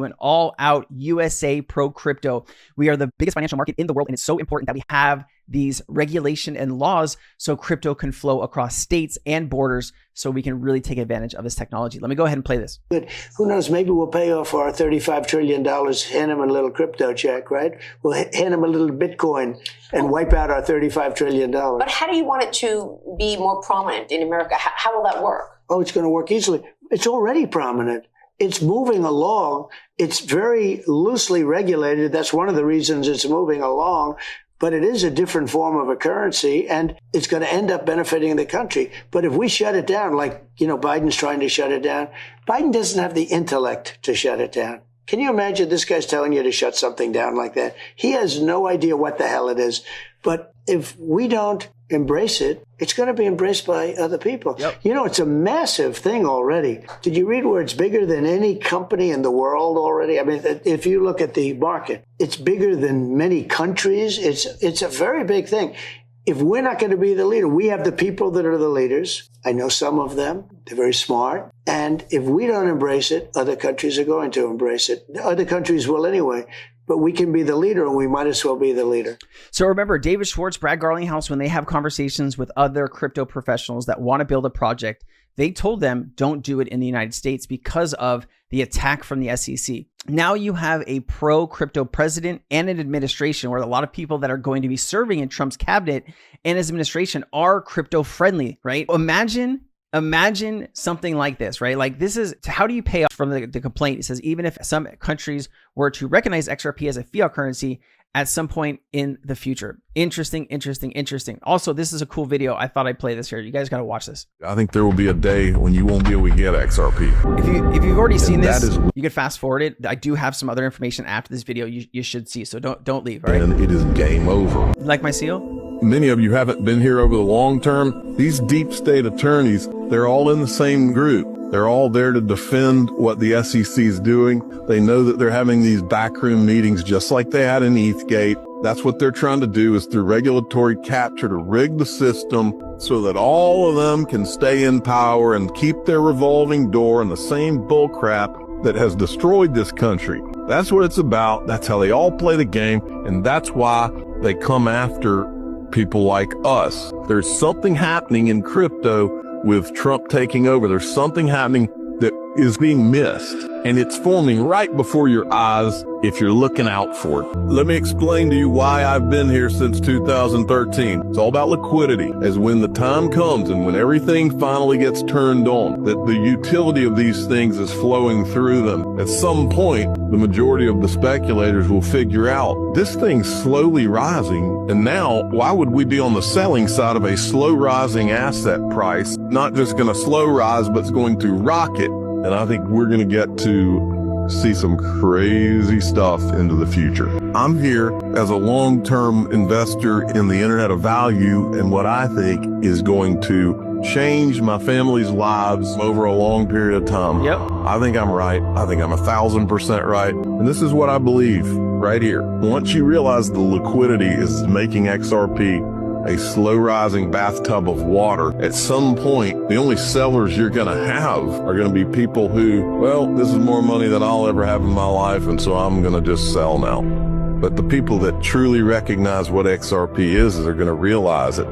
An all-out USA pro crypto. We are the biggest financial market in the world, and it's so important that we have these regulation and laws so crypto can flow across states and borders so we can really take advantage of this technology. Let me go ahead and play this. Good. Who knows? Maybe we'll pay off our $35 trillion, hand them a little crypto check, right? We'll hand them a little Bitcoin and wipe out our $35 trillion. But how do you want it to be more prominent in America? How will that work? Oh, it's going to work easily. It's already prominent. It's moving along. It's very loosely regulated. That's one of the reasons it's moving along. But it is a different form of a currency, and it's going to end up benefiting the country. But if we shut it down, like, Biden's trying to shut it down, Biden doesn't have the intellect to shut it down. Can you imagine this guy's telling you to shut something down like that? He has no idea what the hell it is. But if we don't embrace it, it's going to be embraced by other people. Yep. It's a massive thing already. Did you read where it's bigger than any company in the world already? I mean, if you look at the market, it's bigger than many countries. It's a very big thing. If we're not going to be the leader, we have the people that are the leaders. I know some of them. They're very smart. And if we don't embrace it, other countries are going to embrace it. Other countries will anyway. But we can be the leader, and we might as well be the leader. So remember, David Schwartz, Brad Garlinghouse, when they have conversations with other crypto professionals that want to build a project, they told them don't do it in the United States because of the attack from the SEC. Now you have a pro-crypto president and an administration where a lot of people that are going to be serving in Trump's cabinet and his administration are crypto friendly, right? Imagine something like this, right? Like this is, how do you pay off from the complaint? It says, even if some countries were to recognize XRP as a fiat currency at some point in the future. Interesting. Also, this is a cool video. I thought I'd play this here. You guys got to watch this. I think there will be a day when you won't be able to get XRP. If you've already seen this, you can fast forward it. I do have some other information after this video you should see. So don't leave, all right? And it is game over. Like my seal? Many of you haven't been here over the long term. These deep state attorneys, they're all in the same group. They're all there to defend what the SEC is doing. They know that they're having these backroom meetings just like they had in Eastgate. That's what they're trying to do, is through regulatory capture to rig the system so that all of them can stay in power and keep their revolving door in the same bullcrap that has destroyed this country. That's what it's about. That's how they all play the game. And that's why they come after people like us. There's something happening in crypto with Trump taking over. There's something happening that is being missed, and it's forming right before your eyes if you're looking out for it. Let me explain to you why I've been here since 2013. It's all about liquidity. As when the time comes and when everything finally gets turned on, that the utility of these things is flowing through them. At some point, the majority of the speculators will figure out this thing's slowly rising, and now why would we be on the selling side of a slow rising asset price? Not just going to slow rise, but it's going to rocket. And I think we're going to get to see some crazy stuff into the future. I'm here as a long-term investor in the Internet of Value and what I think is going to change my family's lives over a long period of time. Yep. I think I'm right. I think I'm 1,000% right. And this is what I believe right here. Once you realize the liquidity is making XRP a slow rising bathtub of water, at some point, the only sellers you're going to have are going to be people who, well, this is more money than I'll ever have in my life, and so I'm going to just sell now. But the people that truly recognize what XRP is are going to realize it.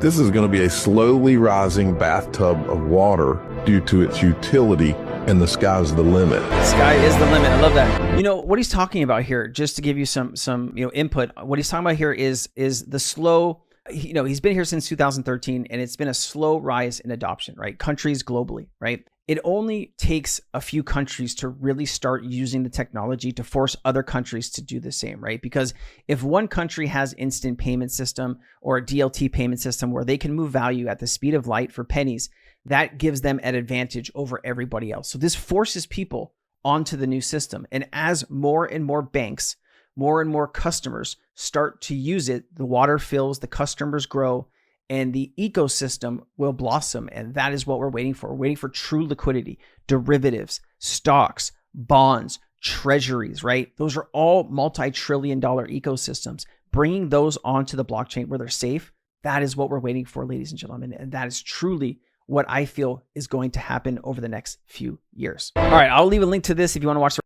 This is going to be a slowly rising bathtub of water due to its utility, and the sky's the limit. The sky is the limit. I love that. What he's talking about here, just to give you some input, what he's talking about here is the slow. He's been here since 2013, and it's been a slow rise in adoption, right? Countries globally, right? It only takes a few countries to really start using the technology to force other countries to do the same, right? Because if one country has instant payment system or a DLT payment system where they can move value at the speed of light for pennies, that gives them an advantage over everybody else. So this forces people onto the new system. And as more and more banks, more and more customers start to use it, the water fills, the customers grow, and the ecosystem will blossom. And that is what we're waiting for. We're waiting for true liquidity, derivatives, stocks, bonds, treasuries, right? Those are all multi-trillion-dollar ecosystems. Bringing those onto the blockchain where they're safe, that is what we're waiting for, ladies and gentlemen. And that is truly what I feel is going to happen over the next few years. All right, I'll leave a link to this if you want to watch the